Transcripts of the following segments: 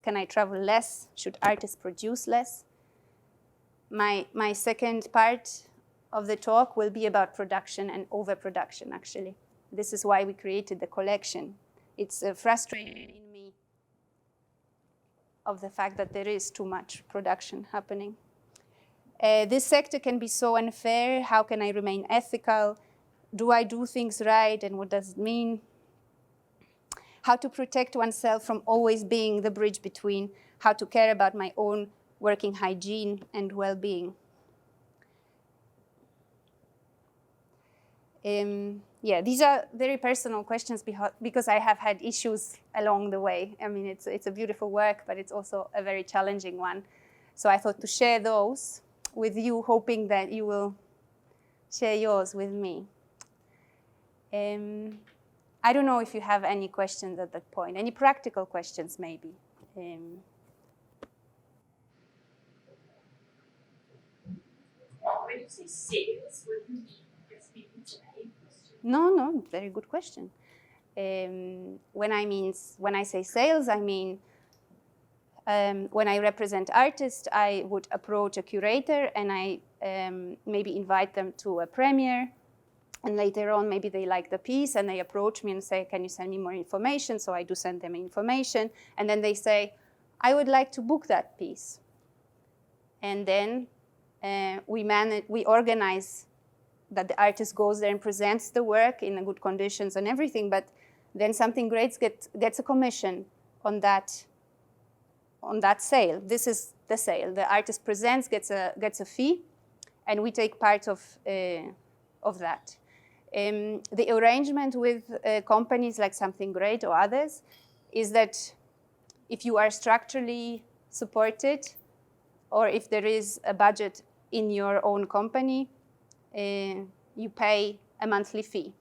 Can I travel less? Should artists produce less? My second part of the talk will be about production and overproduction, actually. This is why we created the collection. It's frustrating in me of the fact that there is too much production happening. This sector can be so unfair. How can I remain ethical? Do I do things right, and what does it mean? How to protect oneself from always being the bridge between, how to care about my own working hygiene and well-being. Yeah, these are very personal questions because I have had issues along the way. I mean, it's a beautiful work, but it's also a very challenging one. So I thought to share those with you, hoping that you will share yours with me. I don't know if you have any questions at that point, any practical questions maybe. When you say sales, what do you mean? It's maybe generic question. No, very good question. When I say sales, I mean when I represent artists, I would approach a curator and I maybe invite them to a premiere. And later on, maybe they like the piece and they approach me and say, can you send me more information? So I do send them information. And then they say, I would like to book that piece. And then we organize that the artist goes there and presents the work in good conditions and everything. But then Something Great gets a commission on that sale. This is the sale. The artist presents, gets a fee, and we take part of that. The arrangement with companies like Something Great or others is that if you are structurally supported or if there is a budget in your own company, you pay a monthly fee,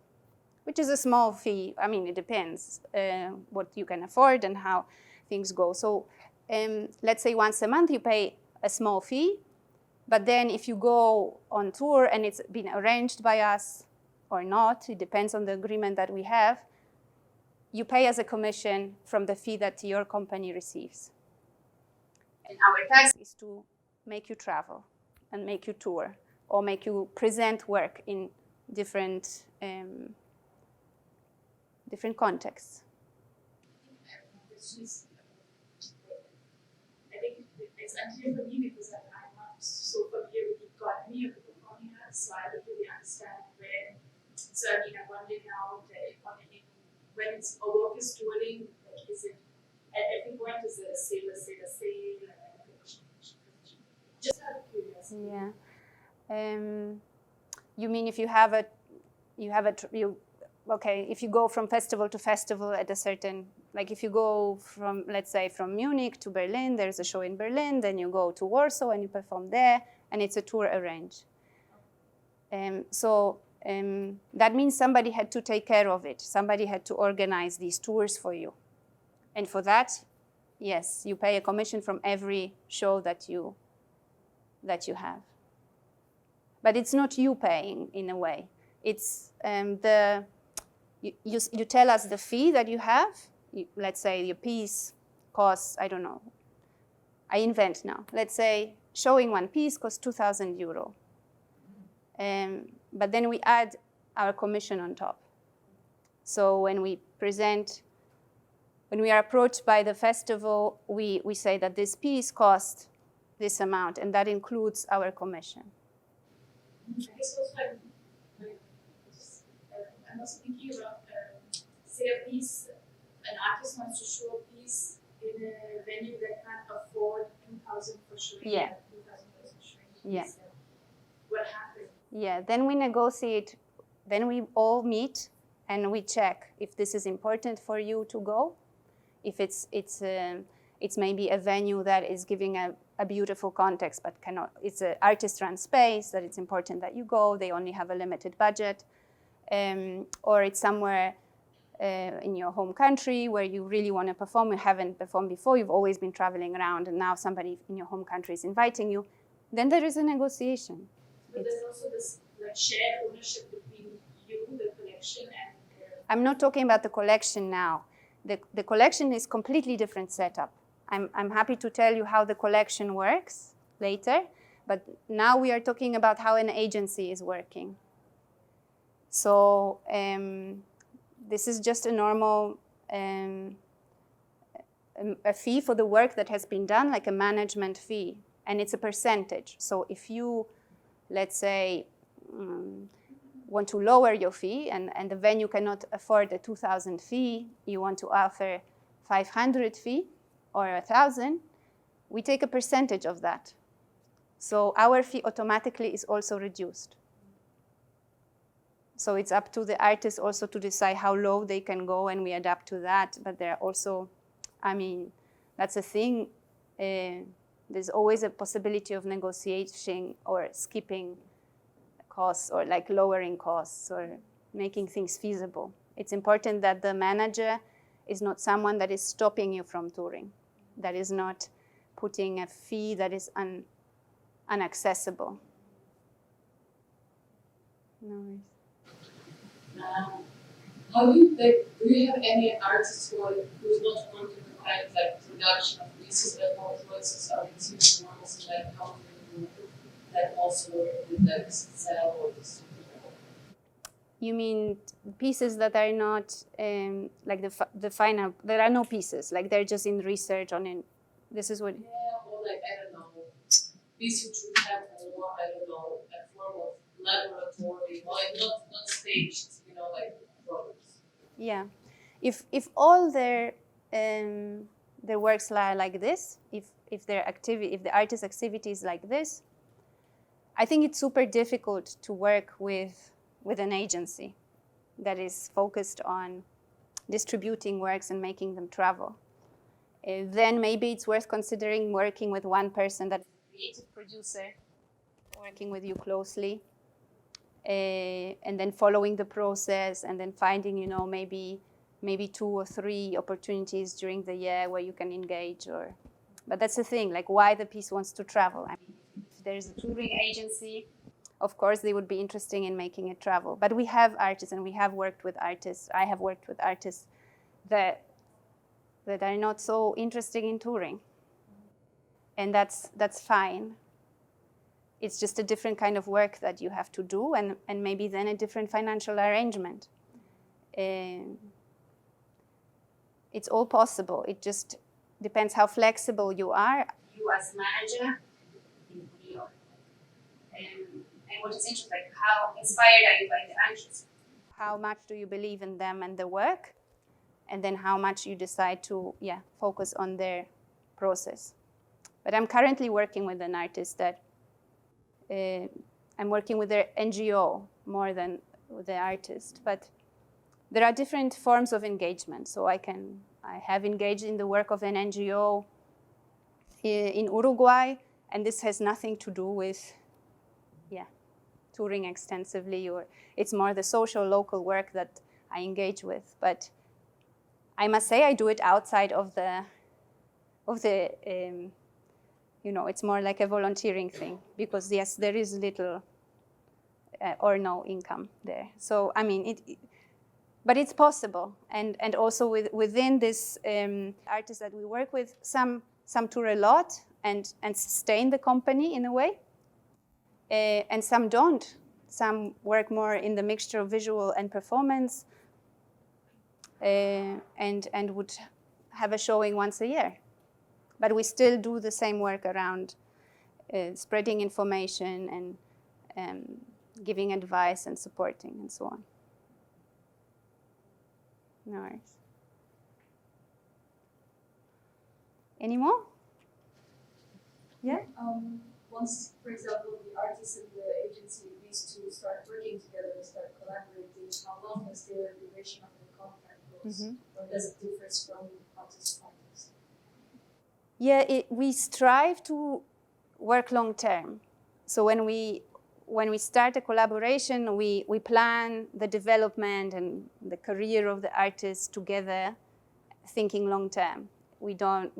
which is a small fee. I mean, it depends what you can afford and how things go. So let's say once a month you pay a small fee, but then if you go on tour and it's been arranged by us, or not, it depends on the agreement that we have, you pay as a commission from the fee that your company receives. And our task is to make you travel and make you tour or make you present work in different contexts. I think it's unclear for me because I'm not so familiar with the economy of the performing arts, so I don't really understand where. So I mean, I'm wondering how the economy, when a work is touring, like, is it at every point is there a sale, and a commission? Just out of curiosity. Yeah. You mean if if you go from festival to festival at a certain, like if you go from, let's say, from Munich to Berlin, there's a show in Berlin, then you go to Warsaw and you perform there, and it's a tour arranged. That means somebody had to take care of it. Somebody had to organize these tours for you. And for that, yes, you pay a commission from every show that you have. But it's not you paying in a way. It's you tell us the fee that you have. Let's say your piece costs, I don't know, I invent now. Let's say showing one piece costs 2,000 euro. But then we add our commission on top. So when we are approached by the festival, we say that this piece costs this amount, and that includes our commission. I guess also I'm also thinking about, say a piece, an artist wants to show a piece in a venue that can't afford 2,000 for showing, 2,000 for showing a piece. What happens? Yeah, then we negotiate, then we all meet and we check if this is important for you to go, if it's maybe a venue that is giving a beautiful context but cannot, it's an artist-run space that it's important that you go, they only have a limited budget, or it's somewhere in your home country where you really want to perform, you haven't performed before, you've always been traveling around and now somebody in your home country is inviting you, then there is a negotiation. But there's also this like shared ownership between you, the collection, and I'm not talking about the collection now. The collection is completely different setup. I'm happy to tell you how the collection works later, but now we are talking about how an agency is working. So this is just a normal a fee for the work that has been done, like a management fee, and it's a percentage. So if you, let's say, want to lower your fee and the venue cannot afford a 2,000 fee, you want to offer 500 fee or 1,000, we take a percentage of that. So our fee automatically is also reduced. So it's up to the artist also to decide how low they can go, and we adapt to that. But there are also, I mean, that's a thing. There's always a possibility of negotiating or skipping costs or like lowering costs or making things feasible. It's important that the manager is not someone that is stopping you from touring, that is not putting a fee that is inaccessible. No worries. How do you have any artists who's not working with kind of like production of pieces but more choices are receiving ones, like how do you that also work with like sell or distribute? You mean pieces that are not like the final? There are no pieces, like they're just in research on it. This is what. Yeah, or like I don't know, pieces which would have more I don't know a form of laboratory, like not staged, you know, like products. Yeah, if all their works are like this, if their activity, if the artist's activity is like this, I think it's super difficult to work with an agency that is focused on distributing works and making them travel. Then maybe it's worth considering working with one person that is a creative producer, working with you closely, and then following the process, and then finding, you know, maybe 2 or 3 opportunities during the year where you can engage. But that's the thing, like why the piece wants to travel. I mean, if there's a touring agency, of course they would be interested in making it travel. But we have artists, and we have worked with artists. I have worked with artists that are not so interested in touring, and that's fine. It's just a different kind of work that you have to do, and maybe then a different financial arrangement. It's all possible. It just depends how flexible you are. You as manager in New York. And what is interesting, like how inspired are you by the artists? How much do you believe in them and the work? And then how much you decide to focus on their process. But I'm currently working with an artist that I'm working with their NGO more than with the artist. But there are different forms of engagement. So I have engaged in the work of an NGO in Uruguay, and this has nothing to do with touring extensively, or it's more the social local work that I engage with. But I must say I do it outside of the it's more like a volunteering thing, because yes, there is little or no income there. So I mean, but it's possible, and also within this artists that we work with, some tour a lot and sustain the company in a way, and some don't. Some work more in the mixture of visual and performance, and would have a showing once a year. But we still do the same work around spreading information and giving advice and supporting and so on. No worries. Any more? Yeah? Once, for example, the artist and the agency agrees to start working together, start collaborating, how long does the duration of the contract goes? Or does it differ from artist to artist? Yeah, we strive to work long term. So when we start a collaboration, we plan the development and the career of the artist together, thinking long term. We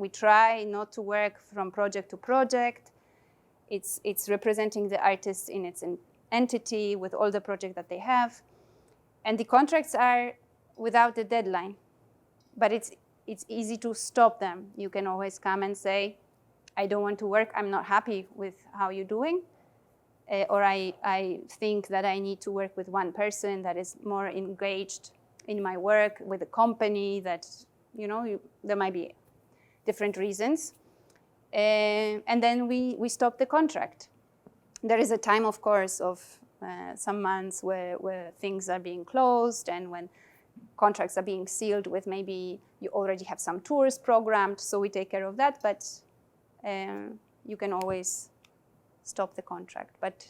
try not to work from project to project. It's representing the artist in its entity with all the projects that they have. And the contracts are without a deadline. But it's easy to stop them. You can always come and say, I don't want to work, I'm not happy with how you're doing, or I think that I need to work with one person that is more engaged in my work, with a company that, there might be different reasons. And then we stop the contract. There is a time, of course, of some months where things are being closed and when contracts are being sealed with maybe you already have some tours programmed, so we take care of that, but you can always stop the contract. But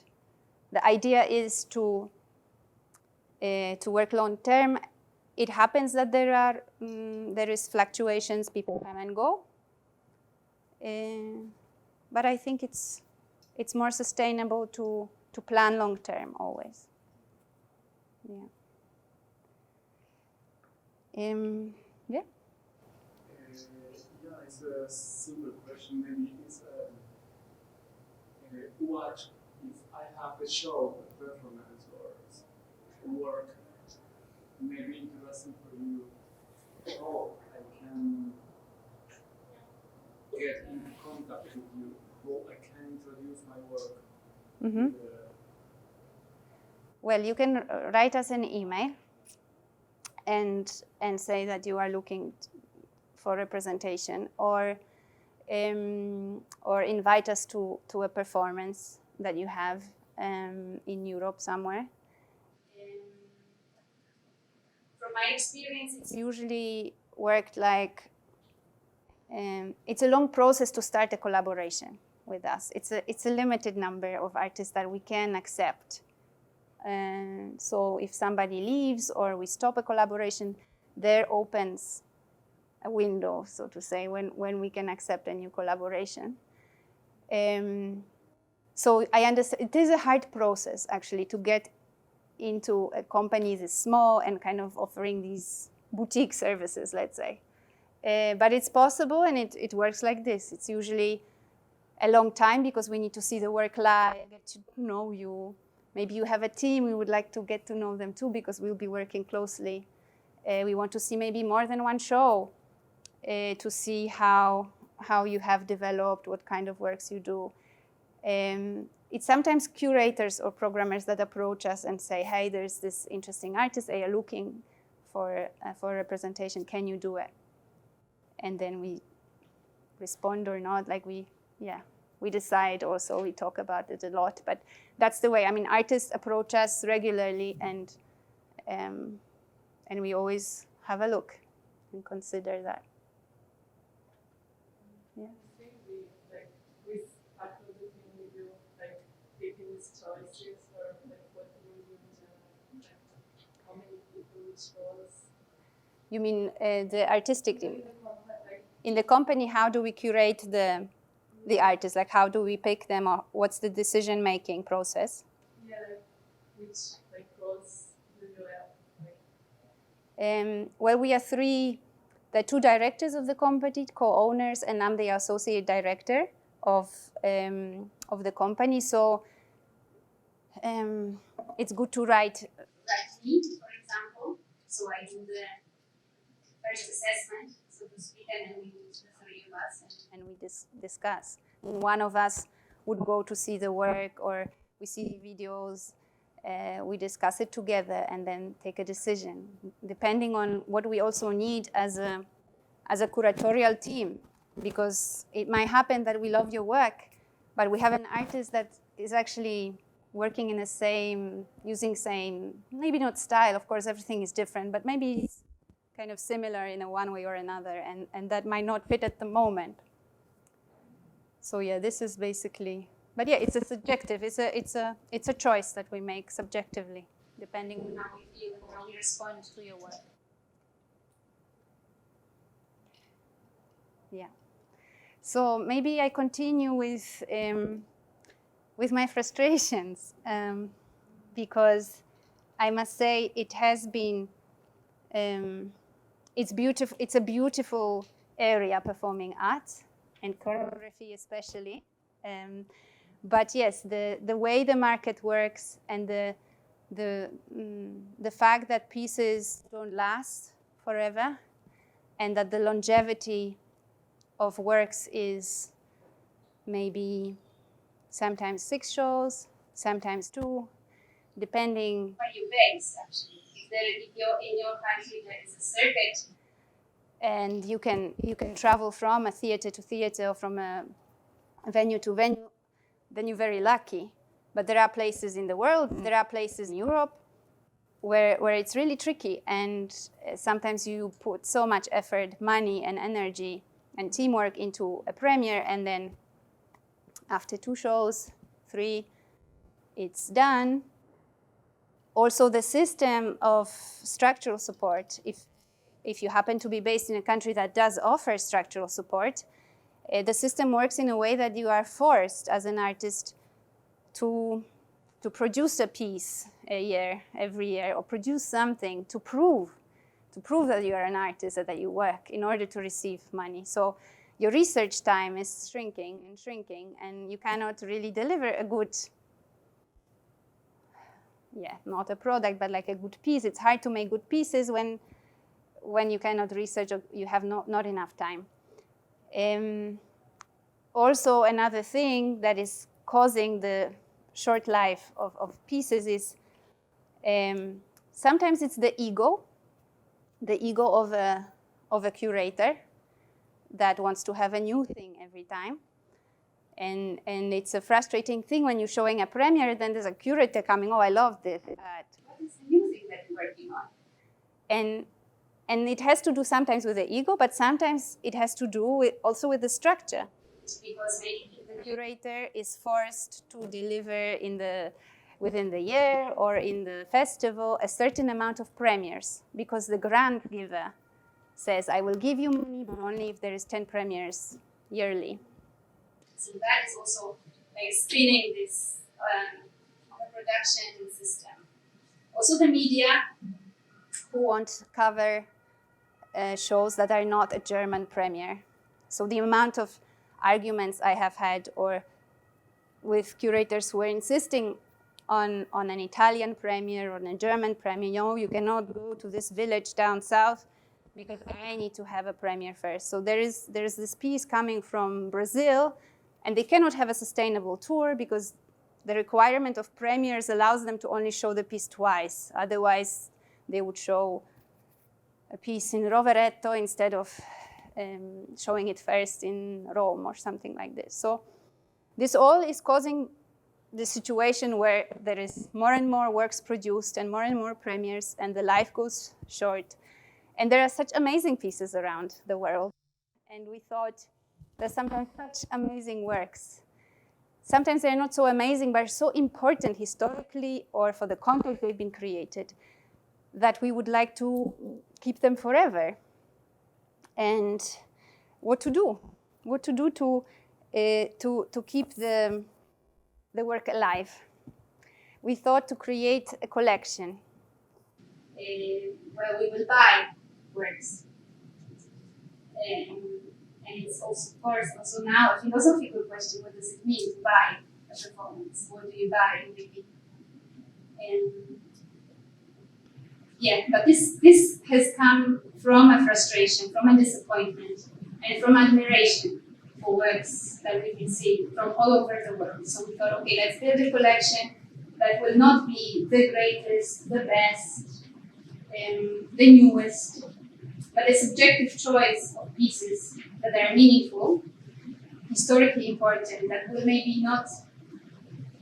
the idea is to work long term. It happens that there is fluctuations, people come and go, but I think it's more sustainable to plan long term always. Yeah. Yeah. It's a simple question. Maybe it's what if I have a show, a performance, or work, maybe interesting for you. How I can get in contact with you? How I can introduce my work? Mm-hmm. Well, you can write us an email and say that you are looking for representation, or invite us to a performance that you have in Europe somewhere. From my experience, it's usually worked like it's a long process to start a collaboration with us. It's a limited number of artists that we can accept. So if somebody leaves or we stop a collaboration, there opens a window, so to say, when we can accept a new collaboration. So I understand it is a hard process actually to get into a company this small and kind of offering these boutique services, let's say. But it's possible, and it works like this. It's usually a long time because we need to see the work live, get to know you. Maybe you have a team, we would like to get to know them too because we'll be working closely. We want to see maybe more than one show to see how you have developed, what kind of works you do. It's sometimes curators or programmers that approach us and say, hey, there's this interesting artist, they are looking for representation, can you do it? And then we respond or not, like we decide also, we talk about it a lot, but that's the way. I mean, artists approach us regularly and we always have a look and consider that. Yeah. I think with actual looking we do, taking these choices or what we use, how many people each roles. You mean the artistic team? In the company, how do we curate the artists? Like, how do we pick them, or what's the decision-making process? Yeah, which roles do you have? Well, we are the two directors of the company, co-owners, and I'm the associate director of the company. So it's good to write me, for example. So I do the first assessment, so to speak, and then we meet the three of us and we discuss. One of us would go to see the work, or we see videos, we discuss it together and then take a decision, depending on what we also need as a curatorial team, because it might happen that we love your work, but we have an artist that is actually working in the same, using same, maybe not style, of course everything is different, but maybe it's kind of similar in a one way or another, and that might not fit at the moment. So yeah, this is basically, but yeah, it's a subjective, it's a choice that we make subjectively, depending on how we feel and how we respond to your work. Yeah. So maybe I continue with my frustrations, because I must say it has been, it's beautiful. It's a beautiful area, performing arts and choreography especially. But yes, the way the market works and the fact that pieces don't last forever, and that the longevity of works is maybe sometimes 6 shows, sometimes 2, depending. Where you base, actually. If you're in your country there is a circuit. And you can travel from a theater to theater or from a venue to venue, then you're very lucky. But there are places in the world, there are places in Europe where it's really tricky, and sometimes you put so much effort, money and energy and teamwork into a premiere, and then after 2 shows, 3, it's done. Also, the system of structural support, if you happen to be based in a country that does offer structural support, the system works in a way that you are forced as an artist to produce a piece every year, or produce something to prove that you are an artist and that you work in order to receive money. So your research time is shrinking and shrinking, and you cannot really deliver a good, not a product, but like a good piece. It's hard to make good pieces when you cannot research or you have not enough time. Also, another thing that is causing the short life of pieces is sometimes it's the ego of a curator that wants to have a new thing every time. And it's a frustrating thing when you're showing a premiere, then there's a curator coming, oh, I love this. What is the new thing that you're working on? And it has to do sometimes with the ego, but sometimes it has to do also with the structure. Because maybe the curator is forced to deliver within the year or in the festival a certain amount of premieres, because the grant giver says, I will give you money, but only if there is 10 premieres yearly. So that is also like spinning this production system. Also the media, who won't cover shows that are not a German premiere. So the amount of arguments I have had, or with curators who are insisting on an Italian premiere or on a German premiere, you cannot go to this village down south because I need to have a premiere first. So there is this piece coming from Brazil, and they cannot have a sustainable tour because the requirement of premieres allows them to only show the piece twice. Otherwise, they would show a piece in Rovereto instead of showing it first in Rome or something like this. So this all is causing the situation where there is more and more works produced and more premieres, and the life goes short. And there are such amazing pieces around the world. And we thought there's sometimes such amazing works. Sometimes they're not so amazing, but so important historically or for the context they've been created, that we would like to keep them forever. And what to do? What to do to keep the work alive? We thought to create a collection. Where we will buy works. And it's also, of course, also now a philosophical question: what does it mean to buy a performance? What do you buy really? But this has come from a frustration, from a disappointment, and from admiration for works that we can see from all over the world. So we thought, okay, let's build a collection that will not be the greatest, the best, the newest, but a subjective choice of pieces that are meaningful, historically important, that will maybe not,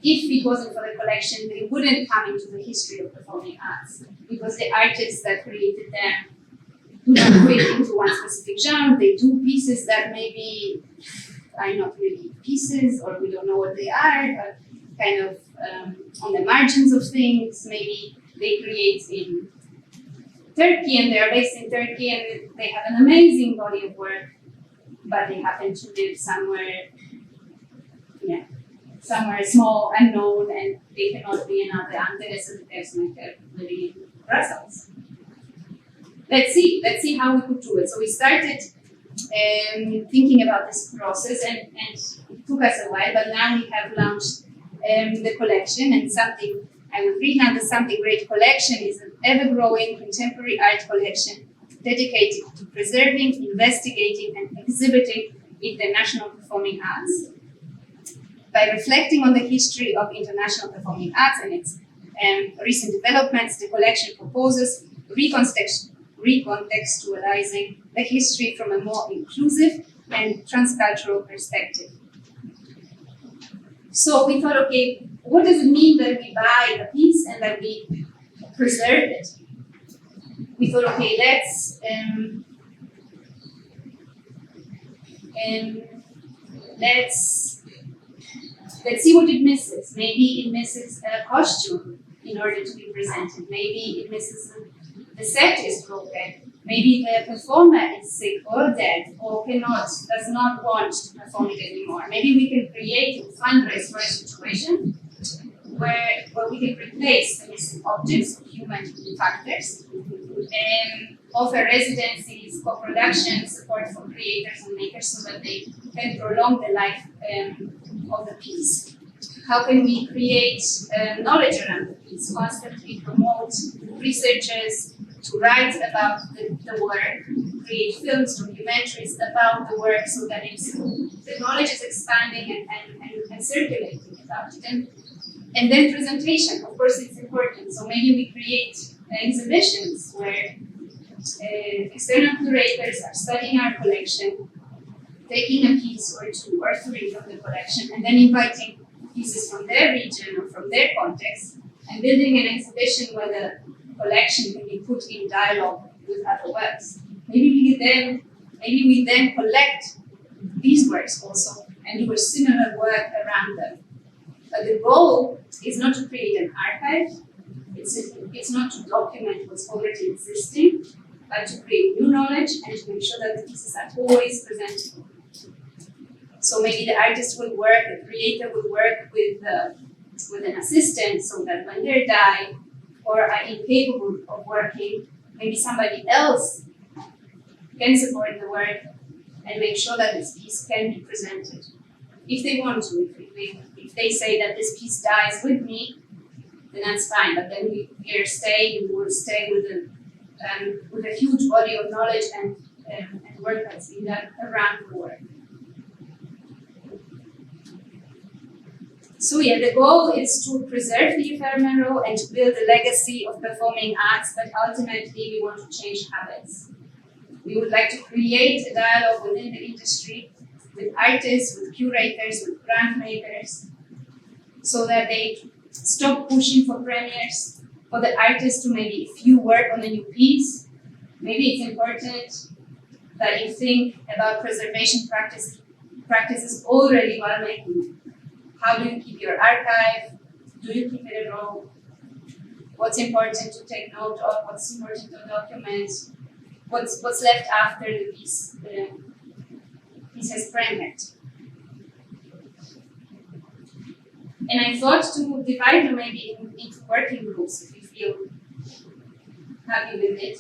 if it wasn't for the collection, they wouldn't come into the history of performing arts, because the artists that created them do not fit into one specific genre. They do pieces that maybe are not really pieces, or we don't know what they are, but kind of on the margins of things. Maybe they create in Turkey, and they are based in Turkey, and they have an amazing body of work, but they happen to live somewhere small, unknown, and they cannot be another Angeles and Persmaker living in Brussels. Let's see how we could do it. So we started thinking about this process, and it took us a while, but now we have launched the collection, and I would read now the Something Great collection is an ever-growing contemporary art collection dedicated to preserving, investigating, and exhibiting international performing arts. By reflecting on the history of international performing arts and its recent developments, the collection proposes recontextualizing the history from a more inclusive and transcultural perspective. So we thought, okay, what does it mean that we buy a piece and that we preserve it? We thought, okay, let's see what it misses. Maybe it misses a costume in order to be presented. Maybe it misses the set is broken. Maybe the performer is sick or dead or does not want to perform it anymore. Maybe we can create a fundraise for a situation where we can replace the missing objects or human factors and offer residencies, co-production, support for creators and makers so that they can prolong the life of the piece. How can we create knowledge around the piece, constantly promote researchers to write about the work, create films, documentaries about the work so that the knowledge is expanding and circulating about it. And then presentation, of course, it's important. So maybe we create exhibitions where external curators are studying our collection, taking a piece or two or three from the collection, and then inviting pieces from their region or from their context, and building an exhibition where the collection can be put in dialogue with other works. Maybe we then collect these works also and do a similar work around them. But the goal is not to create an archive, it's not to document what's already existing, but to create new knowledge and to make sure that the pieces are always presentable. So maybe the artist will work, the creator will work with an assistant so that when they die or are incapable of working, maybe somebody else can support the work and make sure that this piece can be presented. If they want to, if they say that this piece dies with me, then that's fine. But then we will stay with a huge body of knowledge and work that's been done around the work. So yeah, the goal is to preserve the ephemeral and to build a legacy of performing arts, but ultimately we want to change habits. We would like to create a dialogue within the industry with artists, with curators, with grant makers, so that they stop pushing for premieres, for the artist to maybe, if you work on a new piece, maybe it's important that you think about preservation practices already while making it. How do you keep your archive? Do you keep it at all? What's important to take note of? What's important to document? What's left after the piece has premiered? And I thought to divide them maybe into working groups if you feel happy with it.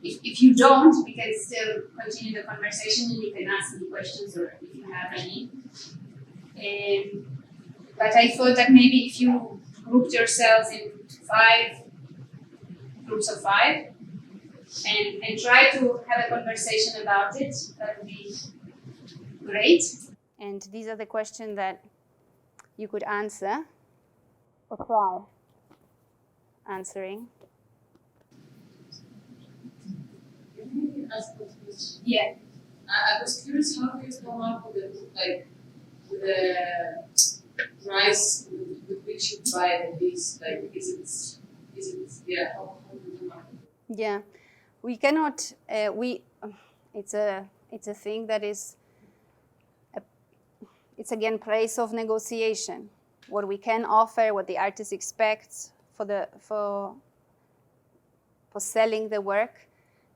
If you don't, we can still continue the conversation and you can ask me questions or if you have any. But I thought that maybe if you grouped yourselves in 5 groups of 5 and try to have a conversation about it, that would be great. And these are the questions that you could answer or try answering. Can you ask a question? Yeah. I was curious, how do you come up with it, like with the price with which you buy the piece? Like, is it how do you come up with it? Yeah, we cannot. It's a thing that is. It's again place of negotiation. What we can offer, what the artist expects for selling the work.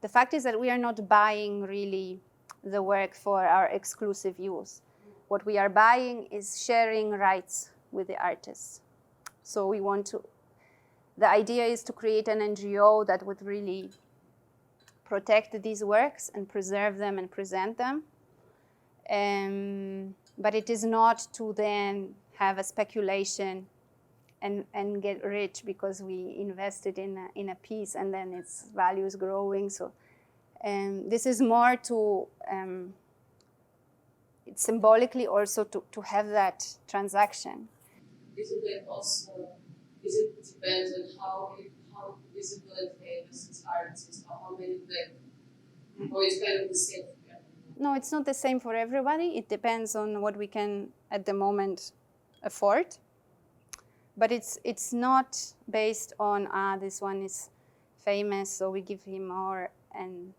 The fact is that we are not buying really the work for our exclusive use. What we are buying is sharing rights with the artists. So the idea is to create an NGO that would really protect these works and preserve them and present them. But it is not to then have a speculation and get rich because we invested in a piece and then its value is growing. So this is more to it's symbolically also to have that transaction. Is it like also, is it depends on how visible and famous this artist is, or how many like, or it's kind of the same for everyone? No, it's not the same for everybody. It depends on what we can at the moment afford. But it's not based on this one is famous, so we give him more, and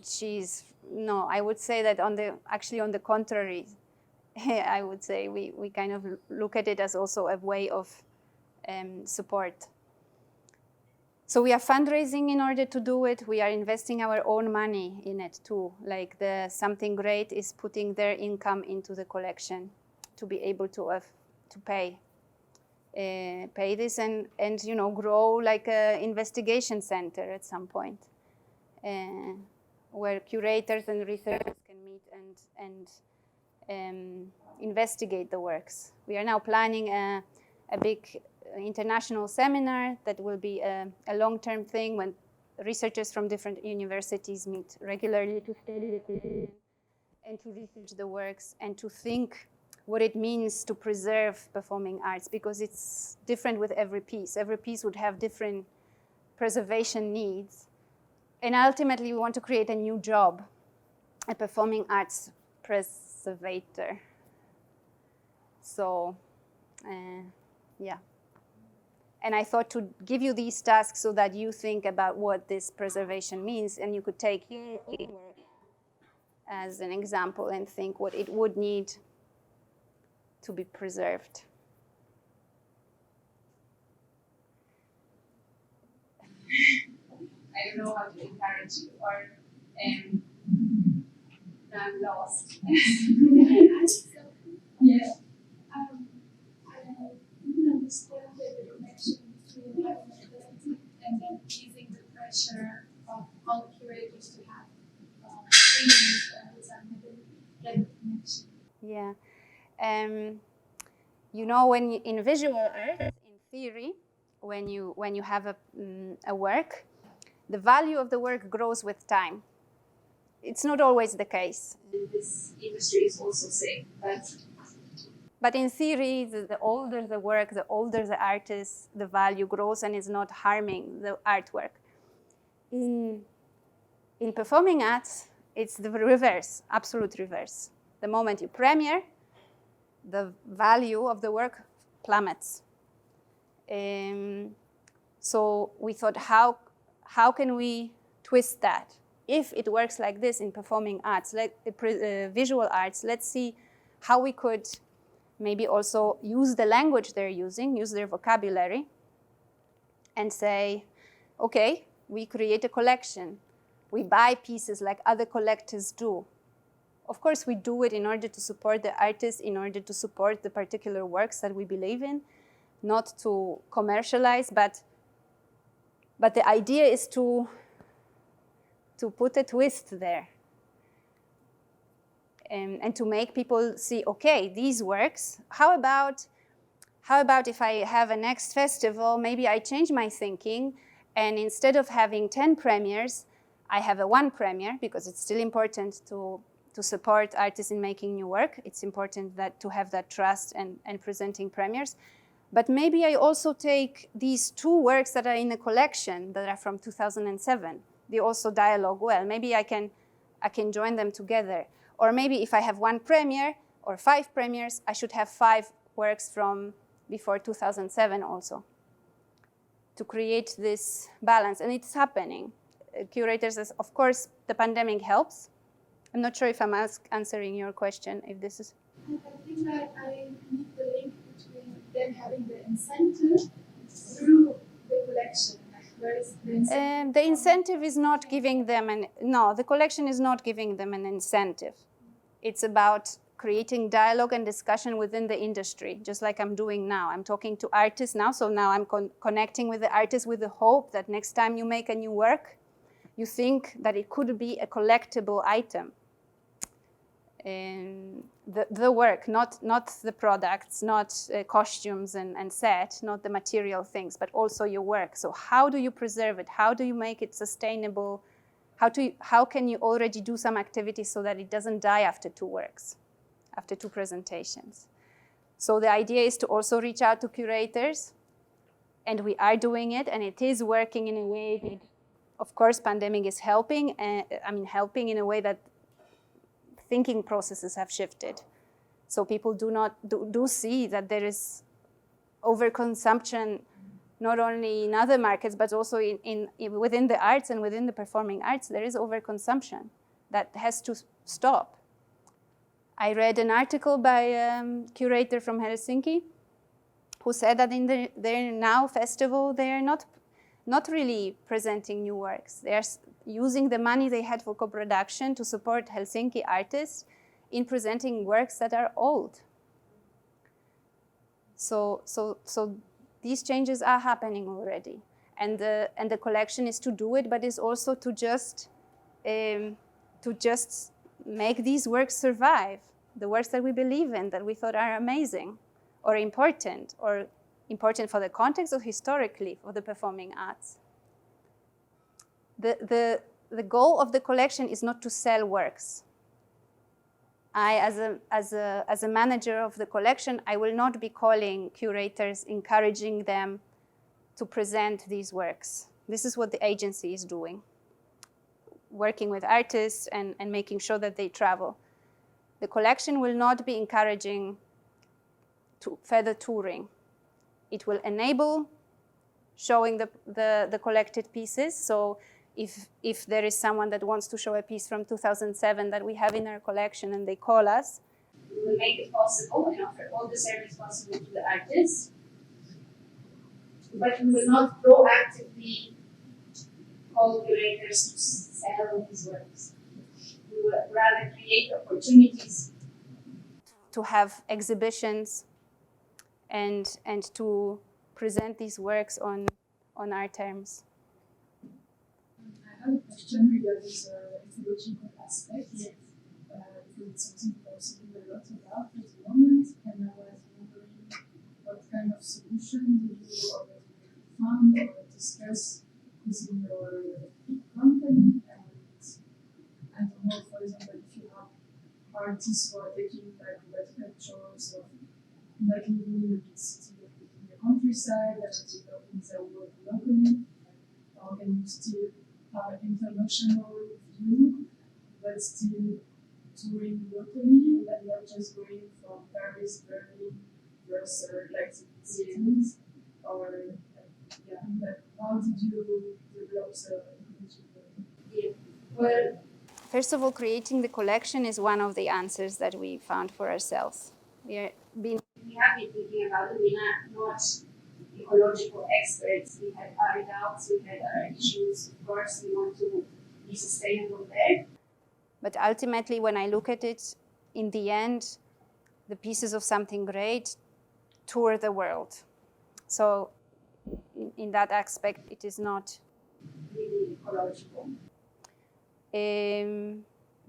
she's no. I would say that on the contrary, I would say we kind of look at it as also a way of support. So we are fundraising in order to do it. We are investing our own money in it too. Like Something Great is putting their income into the collection to be able to pay this and grow like an investigation center at some point, where curators and researchers can meet and investigate the works. We are now planning a big international seminar that will be a long-term thing when researchers from different universities meet regularly to study the collection and to research the works and to think what it means to preserve performing arts, because it's different with every piece. Every piece would have different preservation needs. And ultimately, we want to create a new job, a performing arts preservator. So, yeah. And I thought to give you these tasks so that you think about what this preservation means, and you could take your work as an example and think what it would need to be preserved. I don't know how to encourage you, or I'm lost. Yeah. I didn't understand the connection between having a collective and then easing the pressure of all curators to have trainings all the time. I didn't get the connection. Yeah. When in visual art, in theory, when you have a work, the value of the work grows with time. It's not always the case. This industry is also saying that. But in theory, the older the work, the older the artist, the value grows and is not harming the artwork. In performing arts, it's the reverse, absolute reverse. The moment you premiere, the value of the work plummets. So we thought, how can we twist that? If it works like this in performing arts, visual arts, let's see how we could maybe also use the language they're using, use their vocabulary, and say, okay, we create a collection. We buy pieces like other collectors do. Of course, we do it in order to support the artist, in order to support the particular works that we believe in, not to commercialize, but the idea is to put a twist there and to make people see, okay, these works, how about if I have a next festival, maybe I change my thinking, and instead of having 10 premieres, I have a 1 premiere, because it's still important to support artists in making new work. It's important to have that trust and presenting premieres. But maybe I also take these 2 works that are in the collection that are from 2007. They also dialogue well. Maybe I can join them together. Or maybe if I have 1 premiere or 5 premieres, I should have 5 works from before 2007 also, to create this balance. And it's happening. Curators, of course, the pandemic helps. I'm not sure if I'm answering your question, if this is... I think that I need the link between them having the incentive through the collection. Where is the incentive? The incentive is not giving them the collection is not giving them an incentive. It's about creating dialogue and discussion within the industry, just like I'm doing now. I'm talking to artists now, so now I'm connecting with the artists with the hope that next time you make a new work, you think that it could be a collectible item. the work, not the products, not costumes and set, not the material things, but also your work. So how do you preserve it? How do you make it sustainable? How can you already do some activities so that it doesn't die after 2 works, after 2 presentations? So the idea is to also reach out to curators, and we are doing it, and it is working in a way that, of course, pandemic is helping. Helping in a way that thinking processes have shifted. So people do see that there is overconsumption, not only in other markets, but also within the arts and within the performing arts. There is overconsumption that has to stop. I read an article by a curator from Helsinki who said that in their now festival, they are not really presenting new works. They are using the money they had for co-production to support Helsinki artists in presenting works that are old. So these changes are happening already, and the collection is to do it, but is also to just make these works survive, the works that we believe in, that we thought are amazing, or important for the context, or historically for the performing arts. The goal of the collection is not to sell works. I, as a manager of the collection, I will not be calling curators, encouraging them to present these works. This is what the agency is doing, working with artists and making sure that they travel. The collection will not be encouraging further touring. It will enable showing the collected pieces. So if there is someone that wants to show a piece from 2007 that we have in our collection and they call us, we will make it possible and offer all the service possible to the artists, but we will not proactively call curators to sell these works. We will rather create opportunities to have exhibitions and to present these works on our terms. I have a question regarding the ecological aspect. Yes. Because it's something that I'm thinking a lot about at the moment, and I was wondering what kind of solution did you already found or discuss within your company? And I don't know, for example, if you have artists who are taking like vertical choice of not living in a big city, but living in the countryside, and developing their work locally, or can you still have an international view, but still touring locally, and not just going from Paris, Berlin, Brussels, like the big cities, or how did you develop the ecological? Well, first of all, creating the collection is one of the answers that we found for ourselves. We have been thinking about it. We're not ecological experts. We had our doubts, we had our issues. Of course, we want to be sustainable there. But ultimately, when I look at it, in the end, the pieces of something great tour the world. So in that aspect, it is not really ecological.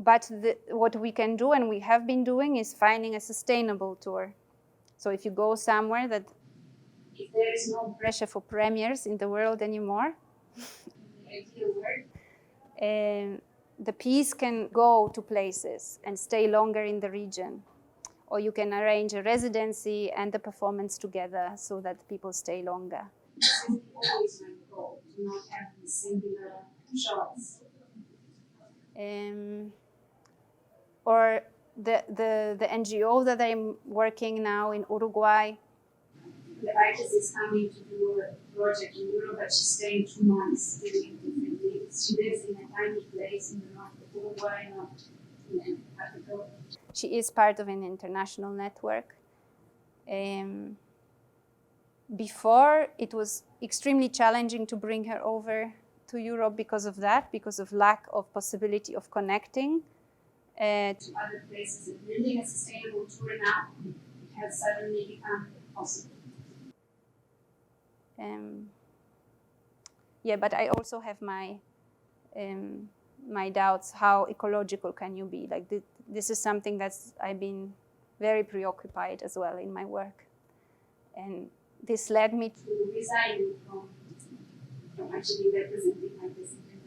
But what we can do, and we have been doing, is finding a sustainable tour. So if you go somewhere that if there is no pressure for premieres in the world anymore, ideal work, the piece can go to places and stay longer in the region. Or you can arrange a residency and the performance together so that people stay longer. This is always my goal, to not have these singular shots. Or the NGO that I'm working now in Uruguay. The artist is coming to do a project in Europe, but she's staying 2 months doing different things. She lives in a tiny place in the north of Uruguay, not in the capital. She is part of an international network. Before, it was extremely challenging to bring her over to Europe because of that, because of lack of possibility of connecting. To other places and building a sustainable tour now, it has suddenly become possible. But I also have my doubts. How ecological can you be? Like this is something that's I've been very preoccupied as well in my work, and this led me to resign from actually representing my discipline.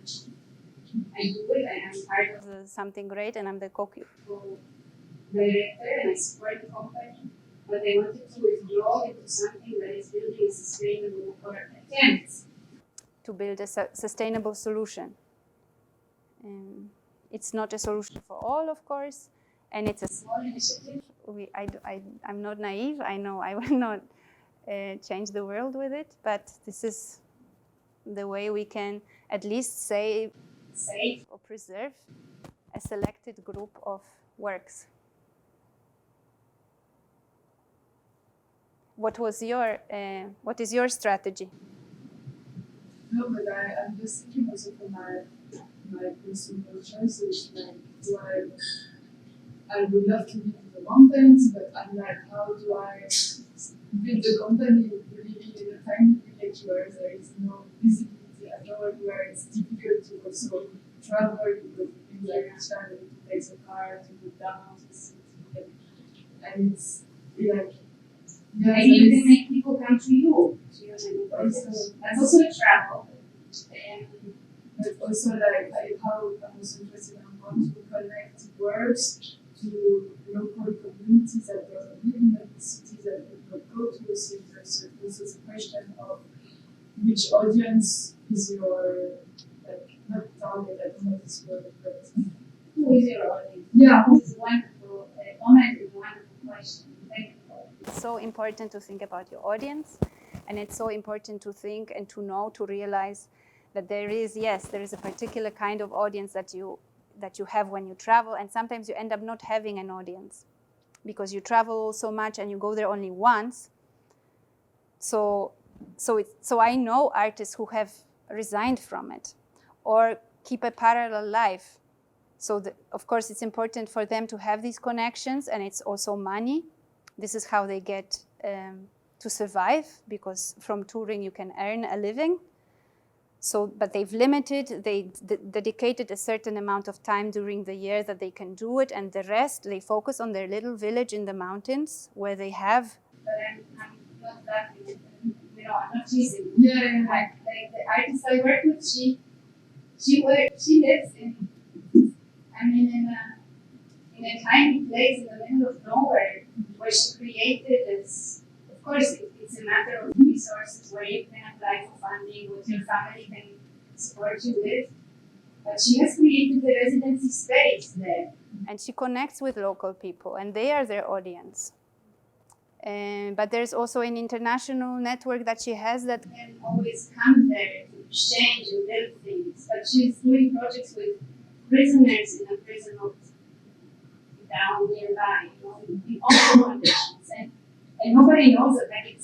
I do it. I am part of something great, and I'm the co-director, and I support the company. But I wanted to withdraw into something that is building a sustainable, or attempts to build a sustainable solution. It's not a solution for all, of course, and it's a small initiative. I'm not naive. I know I will not change the world with it, but this is the way we can at least save or preserve a selected group of works. What is your strategy? No, but I'm just thinking also for my personal choices. Like, I would love to live in the mountains, but I'm like, how do I build a company really in a tiny village where there is no visibility at all, where it's difficult to also travel because things like travel to take the car to go down to the city, and it's like. Yeah, and you can make people come to you. That's also a travel. But also like how I'm also interested in how to connect works to local communities that don't live in the cities that do not go to the city. So this is a question of which audience is your not target, I don't know this word, but who is your audience? Yeah, this is wonderful. Comment is a wonderful question. Thank you. It's so important to think about your audience, and it's so important to think and to know, to realize that there is a particular kind of audience that you have when you travel, and sometimes you end up not having an audience because you travel so much and you go there only once. So I know artists who have resigned from it or keep a parallel life. So of course it's important for them to have these connections, and it's also money. This is how they get to survive, because from touring you can earn a living. So, but they dedicated a certain amount of time during the year that they can do it, and the rest they focus on their little village in the mountains where they have. But I'm not that, I'm not teasing. Yeah. Like the artist I work with, she lives in a tiny place in the middle of nowhere, where she created this. Of course, it's a matter of resources where you can apply for funding, what your family can support you with. But she has created the residency space there. And she connects with local people, and they are their audience. But there's also an international network that she has that can always come there to exchange and build things. But she's doing projects with prisoners in a prison down nearby, in all conditions. And nobody knows it. Like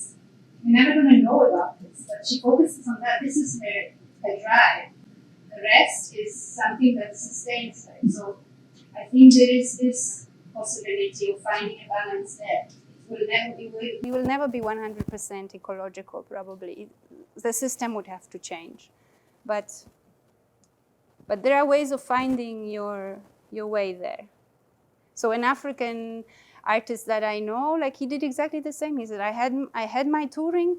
you're never going to know about this. But she focuses on that. This is her drive. The rest is something that sustains her. So I think there is this possibility of finding a balance there. We will never be 100% ecological, probably. The system would have to change. But there are ways of finding your way there. So an African artist that I know, like he did exactly the same. He said, I had my touring.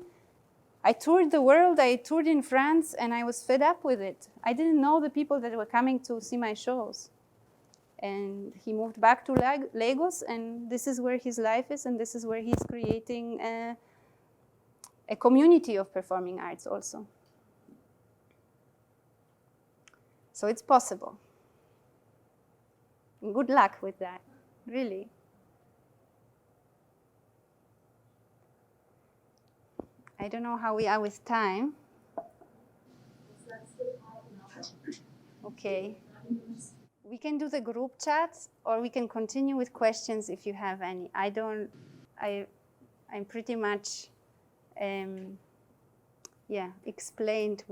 I toured the world. I toured in France, and I was fed up with it. I didn't know the people that were coming to see my shows. And he moved back to Lagos, and this is where his life is, and this is where he's creating a community of performing arts also. So it's possible. And good luck with that, really. I don't know how we are with time. Okay. We can do the group chat, or we can continue with questions if you have any. I'm pretty much, explained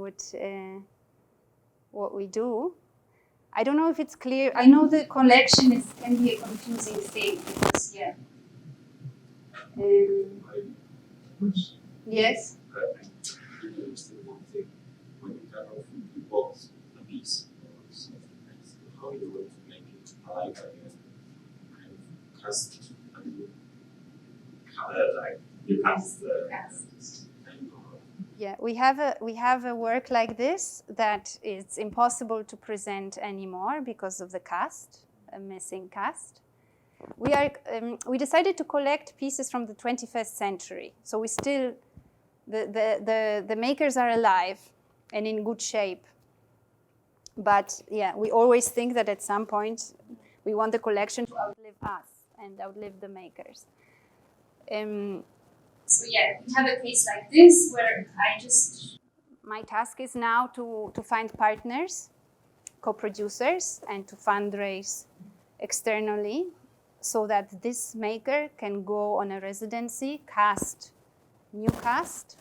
what we do. I don't know if it's clear. I know the connection can be a confusing thing because, yes. Still one thing, when you kind of bought a piece or something, how you want to make it alive again, kind of cast, like you cast the Yeah, we have a work like this that it's impossible to present anymore because of the cast, a missing cast. We decided to collect pieces from the 21st century, so we still the makers are alive and in good shape. But yeah, we always think that at some point we want the collection to outlive us and outlive the makers. So yeah, we have a case like this where my task is now to find partners, co-producers, and to fundraise externally so that this maker can go on a residency, new cast,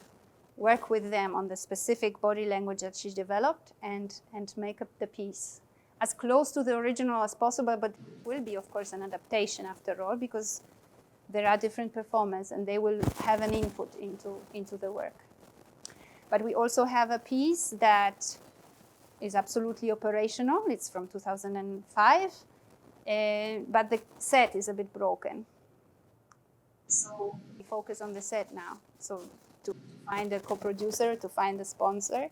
work with them on the specific body language that she developed and make up the piece as close to the original as possible, but it will be, of course, an adaptation after all, because there are different performers and they will have an input into the work. But we also have a piece that is absolutely operational. It's from 2005, but the set is a bit broken. So we focus on the set now. So to find a co-producer, to find a sponsor,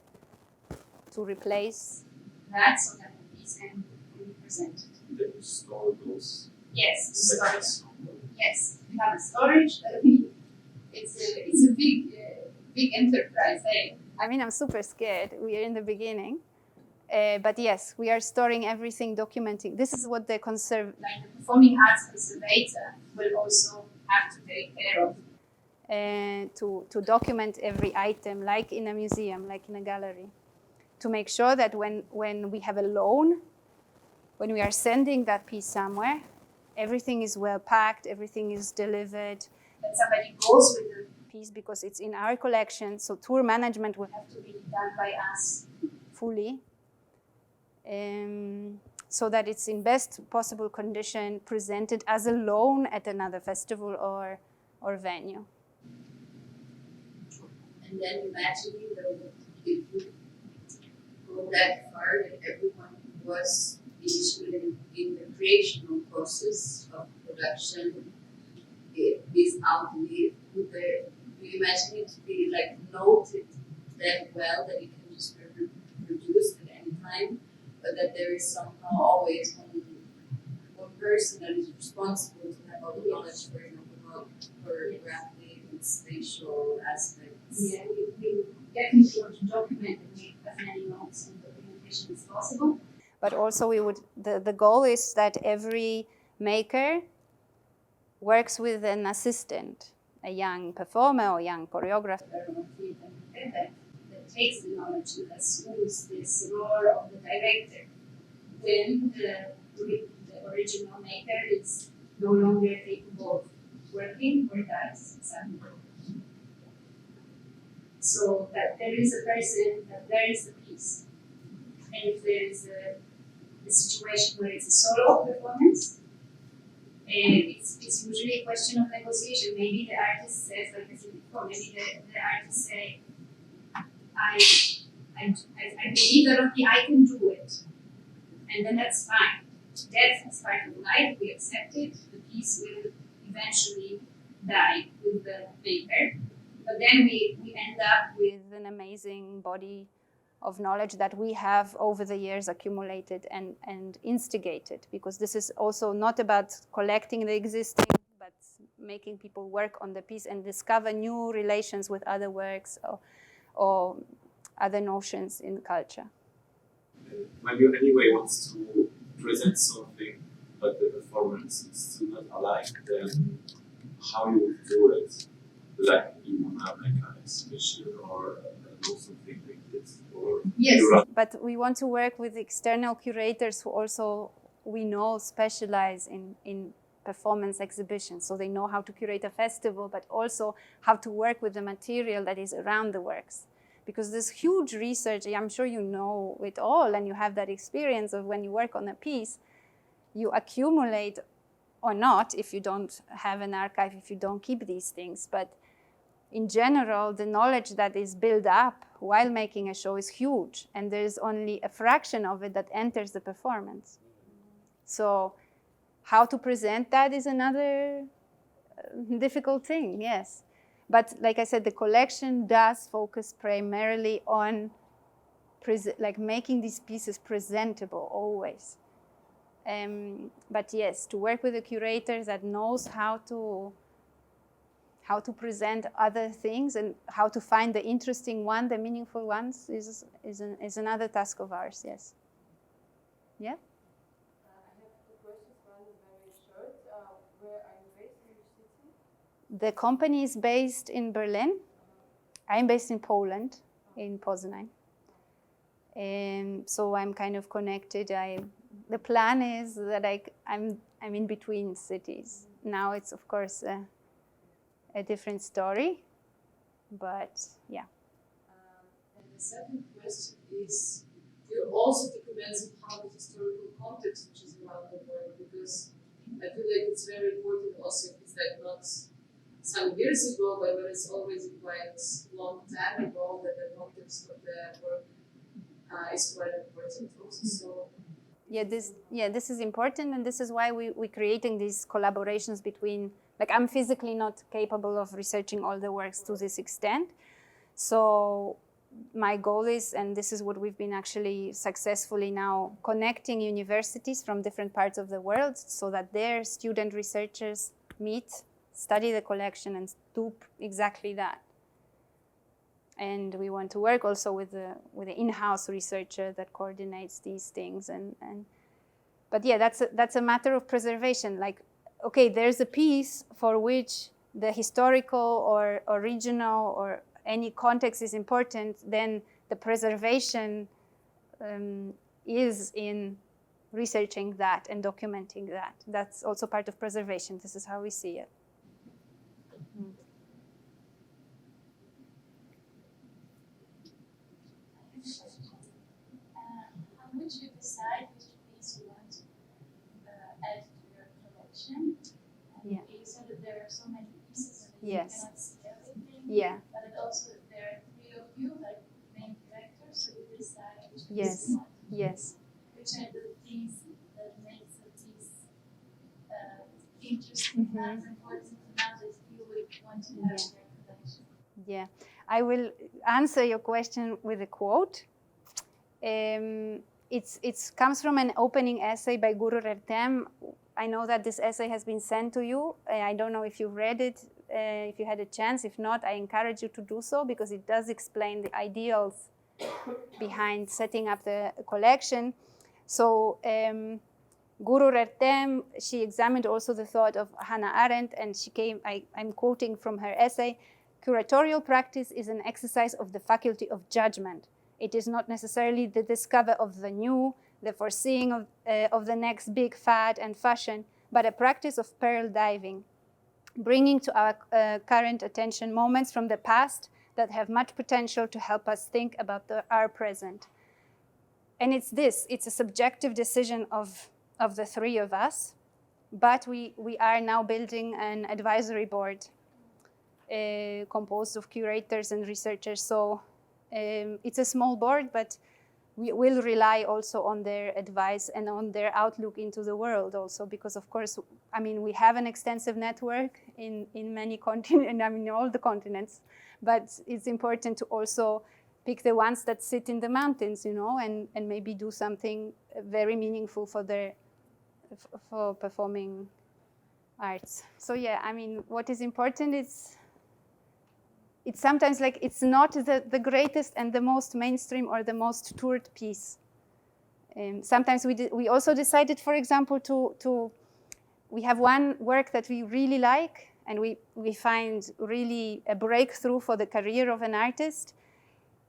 to replace that so that the piece can be presented. Then you store those. Yes, sections. Yes, we have a storage. It's a big enterprise. I mean, I'm super scared. We are in the beginning. But yes, we are storing everything, documenting. This is what the Like the performing arts conservator will also have to take care of. To document every item, like in a museum, like in a gallery, to make sure that when we have a loan, when we are sending that piece somewhere, everything is well packed, everything is delivered. That somebody goes with the piece because it's in our collection, so tour management will have to be done by us fully, so that it's in best possible condition, presented as a loan at another festival or venue. And then imagining that if you go that far, that everyone was initially in the creational process of production, this outlived, do you imagine it to be like noted that well that it can just be reproduced at any time, but that there is somehow always one person that is responsible to have all the knowledge, for example, about choreography and spatial aspects? Yeah, we definitely want to document and make as many notes and documentation as possible. But also the goal is that every maker works with an assistant, a young performer or young choreographer. That takes the knowledge and assumes this role of the director. When the original maker is no longer capable of working or dies, so that there is a person, that there is a piece. And if there is a situation where it's a solo performance, it's usually a question of negotiation. Maybe the artist says, like I said before, maybe the artist say, I believe that okay, I can do it. And then that's fine. Death is part of life, we accept it. The piece will eventually die with the maker. But then we end up with an amazing body of knowledge that we have over the years accumulated and instigated, because this is also not about collecting the existing, but making people work on the piece and discover new relations with other works or other notions in culture. When you anyway want to present something but the performance is still not alive, then how you would do it? Like you have like an exhibition or something like this? Or yes, but we want to work with external curators who also, we know, specialize in performance exhibitions. So they know how to curate a festival, but also how to work with the material that is around the works. Because there's huge research, I'm sure you know it all, and you have that experience of when you work on a piece, you accumulate or not, if you don't have an archive, if you don't keep these things. But in general, the knowledge that is built up while making a show is huge, and there's only a fraction of it that enters the performance. So how to present that is another difficult thing, yes. But like I said, the collection does focus primarily on like making these pieces presentable always. But yes, to work with a curator that knows how to present other things and how to find the interesting one, the meaningful ones, is another task of ours, yes. Yeah? I have two questions. One is very short. Where are you based? In which city? The company is based in Berlin. I'm based in Poland, in Poznań. So I'm kind of connected. The plan is that I'm in between cities. Now it's, of course, a different story, but yeah. And the second question is, you also document somehow the historical context which is around the work, because I feel like it's very important also if it's like not some years ago, but when it's always quite long time ago, that the context of the work is quite important also. So this is important, and this is why we're creating these collaborations between, like, I'm physically not capable of researching all the works to this extent. So my goal is, and this is what we've been actually successfully now, connecting universities from different parts of the world so that their student researchers meet, study the collection, and do exactly that. And we want to work also with the in-house researcher that coordinates these things. But yeah, that's a matter of preservation. Like, okay, there's a piece for which the historical or original or any context is important, then the preservation is in researching that and documenting that. That's also part of preservation. This is how we see it. How would you decide which piece you want to add to your collection? Yeah. You said that there are so many pieces and Yes. you cannot see everything. Yeah. But it also there are three of you, like main characters, so you decide which Yes. piece you want. Yes. Which are the things that makes a piece interesting, not important enough that you would want to have in your collection? Yeah. I will answer your question with a quote. It comes from an opening essay by Guru Rertem. I know that this essay has been sent to you. I don't know if you've read it, if you had a chance. If not, I encourage you to do so, because it does explain the ideals behind setting up the collection. So Guru Rertem, she examined also the thought of Hannah Arendt, and she came, I'm quoting from her essay, "Curatorial practice is an exercise of the faculty of judgment. It is not necessarily the discover of the new, the foreseeing of the next big fad and fashion, but a practice of pearl diving, bringing to our current attention moments from the past that have much potential to help us think about our present." And it's a subjective decision of the three of us, but we are now building an advisory board composed of curators and researchers. So it's a small board, but we will rely also on their advice and on their outlook into the world also, because of course, I mean, we have an extensive network in many continents, I mean, all the continents, but it's important to also pick the ones that sit in the mountains, you know, and maybe do something very meaningful for performing arts. So yeah, I mean, what is important is, it's sometimes like it's not the greatest and the most mainstream or the most toured piece. Sometimes we also decided, for example, we have one work that we really like and we find really a breakthrough for the career of an artist,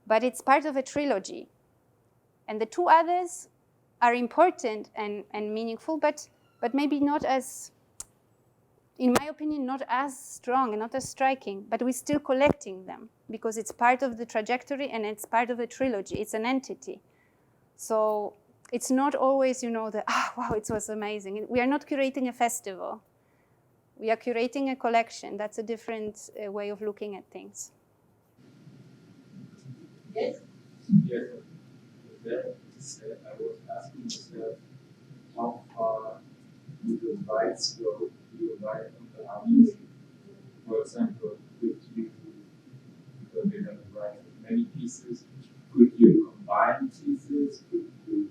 but it's part of a trilogy. And the two others are important and meaningful, but maybe not as, in my opinion, not as strong and not as striking, but we're still collecting them because it's part of the trajectory and it's part of the trilogy. It's an entity. So it's not always, you know, wow, it was amazing. We are not curating a festival. We are curating a collection. That's a different way of looking at things. Yes? Yes. That said, I was asking myself, how far do the rights go? Do you write on the artist? For example, could you, because you have the rights of many pieces, could you combine pieces? Could you,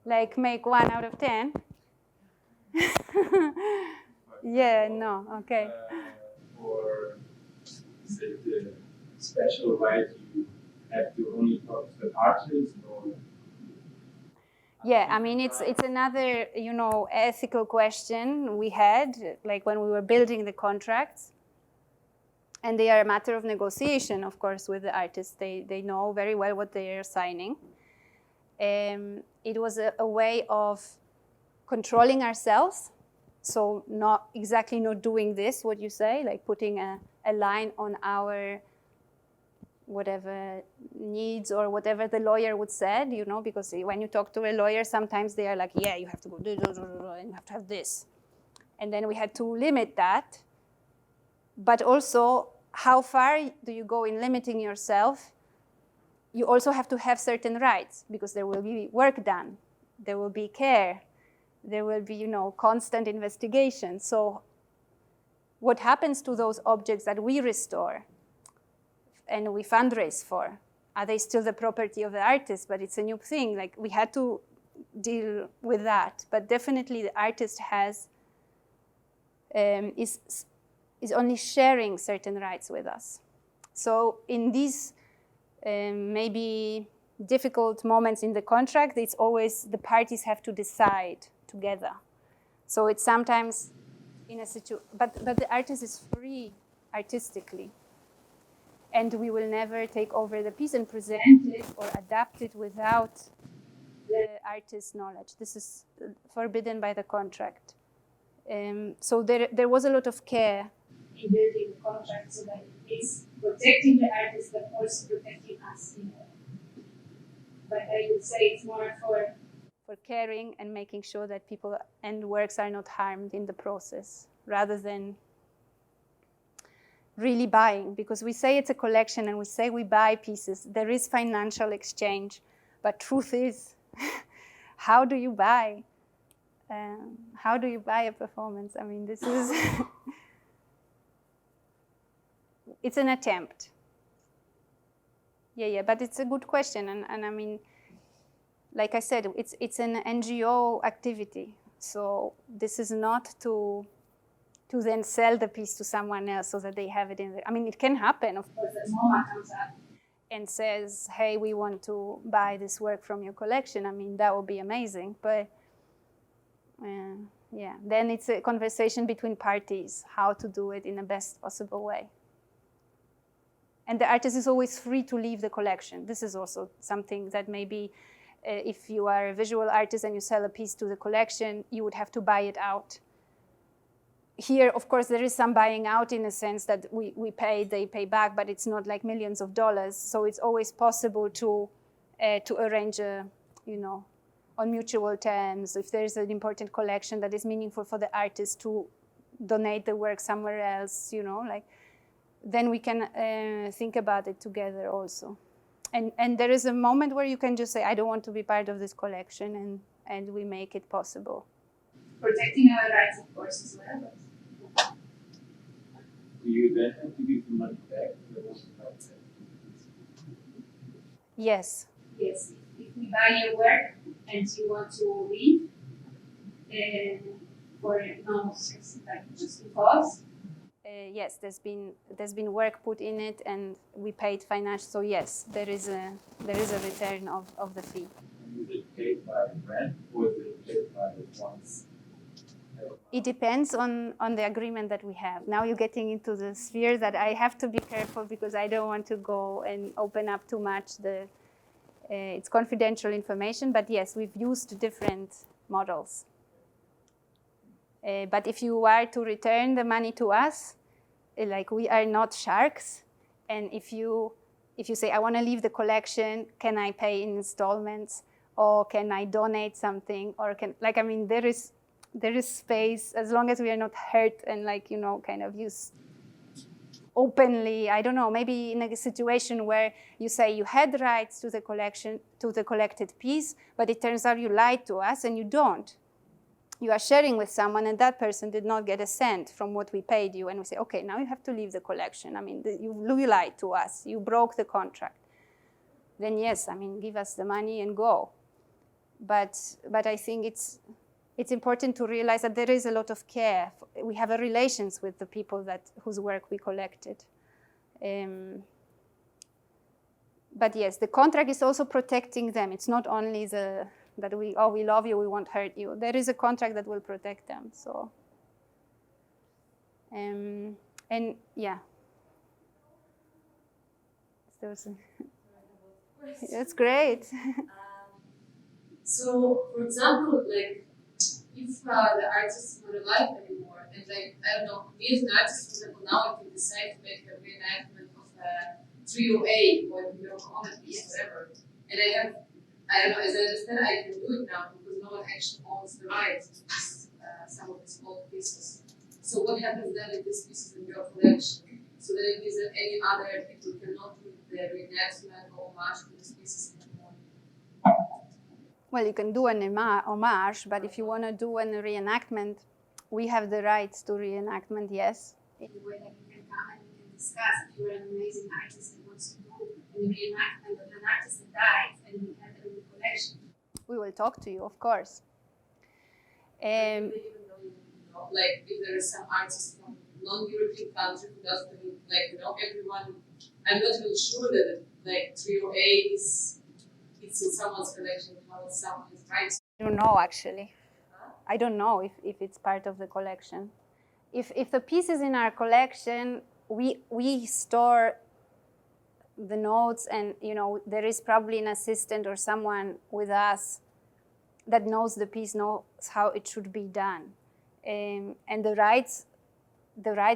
Like make 1 out of 10? Yeah, no, okay. Or is it the special right you have to only talk to the artist, or? Yeah, I mean, it's another, ethical question we had, like when we were building the contracts. And they are a matter of negotiation, of course, with the artists. They know very well what they are signing. It was a way of controlling ourselves. So not doing this, what you say, like putting a line on our whatever needs or whatever the lawyer would said, because when you talk to a lawyer, sometimes they are like, yeah, you have to go, and you have to have this. And then we had to limit that. But also, how far do you go in limiting yourself? You also have to have certain rights, because there will be work done. There will be care. There will be, constant investigation. So what happens to those objects that we restore and we fundraise for? Are they still the property of the artist? But it's a new thing. Like, we had to deal with that. But definitely the artist is only sharing certain rights with us. So in these maybe difficult moments in the contract, it's always the parties have to decide together. So it's sometimes in a situation, but the artist is free artistically. And we will never take over the piece and present it or adapt it without the artist's knowledge. This is forbidden by the contract. So there was a lot of care in building the contract, so that it is protecting the artist but also protecting us. But I would say it's more for caring and making sure that people and works are not harmed in the process, rather than really buying, because we say it's a collection and we say we buy pieces. There is financial exchange, but truth is, how do you buy? How do you buy a performance? I mean, this is it's an attempt. Yeah, but it's a good question, and I mean, like I said, it's an NGO activity. So this is not to then sell the piece to someone else so that they have it in there. I mean, it can happen, of course, that MoMA comes up and says, hey, we want to buy this work from your collection. I mean, that would be amazing. But yeah, then it's a conversation between parties, how to do it in the best possible way. And the artist is always free to leave the collection. This is also something that maybe if you are a visual artist and you sell a piece to the collection, you would have to buy it out. Here, of course, there is some buying out in a sense that we pay, they pay back, but it's not like millions of dollars. So it's always possible to arrange, on mutual terms. If there's an important collection that is meaningful for the artist to donate the work somewhere else, then we can think about it together also. And there is a moment where you can just say, I don't want to be part of this collection, and we make it possible. Protecting our rights, of course, as well. Do you then have to give the money back? Yes. Yes. If we buy your work and you want to leave, for just because. Yes, there's been work put in it, and we paid financial. So yes, there is a return of the fee. Is it paid by rent or is it paid by once? It depends on the agreement that we have. Now you're getting into the sphere that I have to be careful, because I don't want to go and open up too much. It's confidential information, but yes, we've used different models. But if you are to return the money to us, like, we are not sharks, and if you say, I want to leave the collection, can I pay in installments, or can I donate something, or there is space, as long as we are not hurt and kind of use openly. I don't know, maybe in a situation where you say you had rights to the collection, to the collected piece, but it turns out you lied to us and you don't. you are sharing with someone and that person did not get a cent from what we paid you, and we say, okay, now you have to leave the collection. I mean, you lied to us. You broke the contract. Then yes, I mean, give us the money and go. But I think it's important to realize that there is a lot of care. We have a relations with the people whose work we collected. But yes, the contract is also protecting them. It's not only that we love you, we won't hurt you. There is a contract that will protect them. So, and yeah, that's great. So, for example, like if the artist is not alive anymore, and like I don't know, me as an artist, for example, now I can decide to make a reenactment of a trio A or comedy, whatever, and I don't know, as I understand, I can do it now because no one actually owns the rights to some of these old pieces. So what happens then if these pieces in your collection? So that it isn't any other people cannot do the reenactment or homage to these pieces anymore. Well, you can do an homage, but if you want to do a reenactment, we have the rights to reenactment, yes. In the way that you can come and we can discuss if you're an amazing artist and wants to do a reenactment of an artist that died and we have it in the collection. We will talk to you, of course. Even though, like, if there is some artist from non-European country who doesn't even, like, everyone, I'm not even sure that, like, trio A it's in someone's collection, how someone's rights. I don't know, actually. I don't know if it's part of the collection. If the piece is in our collection, we store the notes, and there is probably an assistant or someone with us that knows the piece, knows how it should be done, and the rights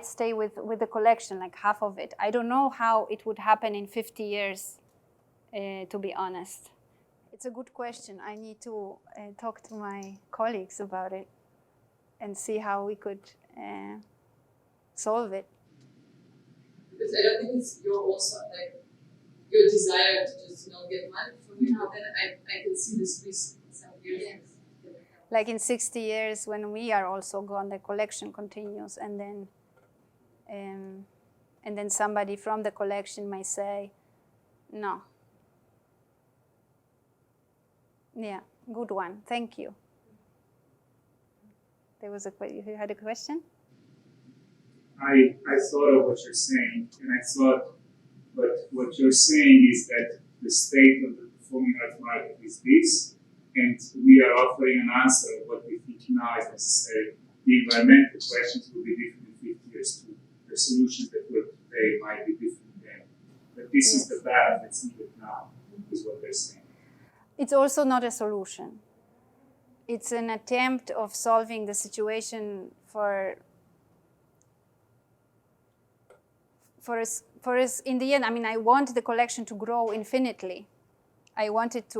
stay with the collection, like half of it. I don't know how it would happen in 50 years, to be honest. It's a good question. I need to talk to my colleagues about it and see how we could solve it. Because I don't think it's your desire to just get money from it, but then I can see this piece in some years. Like in 60 years, when we are also gone, the collection continues, and then somebody from the collection may say, no. Yeah, good one. Thank you. You had a question? I thought of what you're saying, and I thought, but what you're saying is that the state of the performing arts market is this, and we are offering an answer of what we think now is necessary. The environmental questions will be different in 50 years too. The solutions that work today might be different then. But this is the balance that's needed now, is what they're saying. It's also not a solution. It's an attempt of solving the situation for us in the end. I mean, I want the collection to grow infinitely. I want it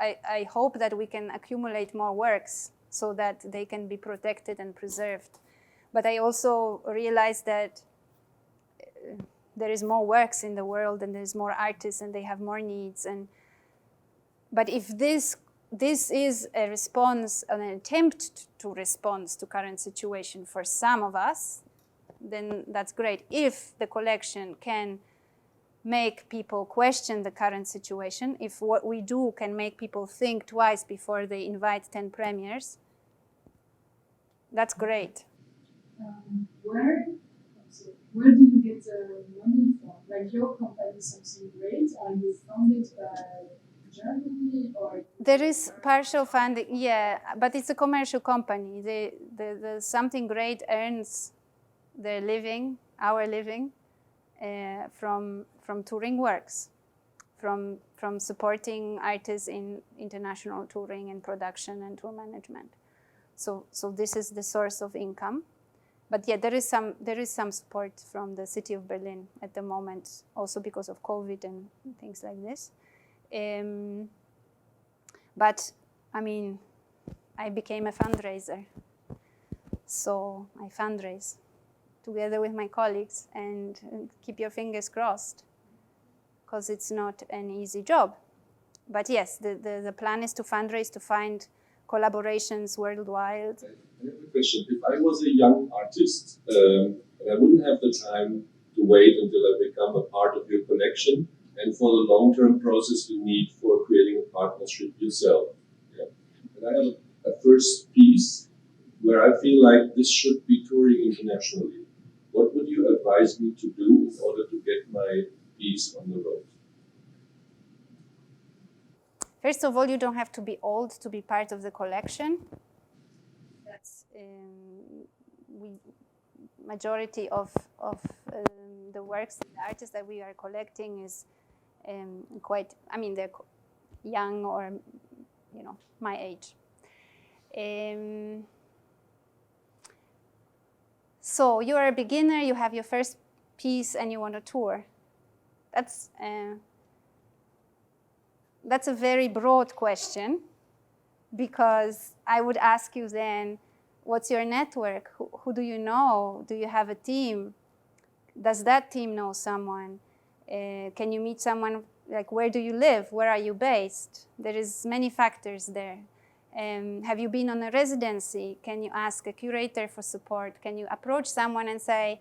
I hope that we can accumulate more works so that they can be protected and preserved. But I also realize that there is more works in the world, and there's more artists, and they have more needs. But if this is a response, an attempt to respond to current situation for some of us, then that's great. If the collection can make people question the current situation, if what we do can make people think twice before they invite 10 premieres, that's great. Where do you get the money from? Like your company, something great? Are you funded by Germany or? There is partial funding, yeah, but it's a commercial company. The Something Great earns their living, our living, from touring works, from supporting artists in international touring and production and tour management. So this is the source of income. But yeah, there is some support from the city of Berlin at the moment, also because of COVID and things like this. But I mean, I became a fundraiser, so I fundraise together with my colleagues, and keep your fingers crossed, because it's not an easy job. But yes, the plan is to fundraise to find collaborations worldwide. I have a question. If I was a young artist and I wouldn't have the time to wait until I become a part of your collection, and for the long-term process you need for creating a partnership yourself. Yeah. And I have a first piece where I feel like this should be touring internationally. What would you advise me to do in order to get my piece on the road? First of all, you don't have to be old to be part of the collection. That's majority of the works, the artists that we are collecting is quite, I mean, they're young or, you know, my age. So you are a beginner, you have your first piece and you want to tour. That's a very broad question, because I would ask you then, what's your network? Who do you know? Do you have a team? Does that team know someone? Can you meet someone, like where do you live? Where are you based? There is many factors there. Have you been on a residency? Can you ask a curator for support? Can you approach someone and say,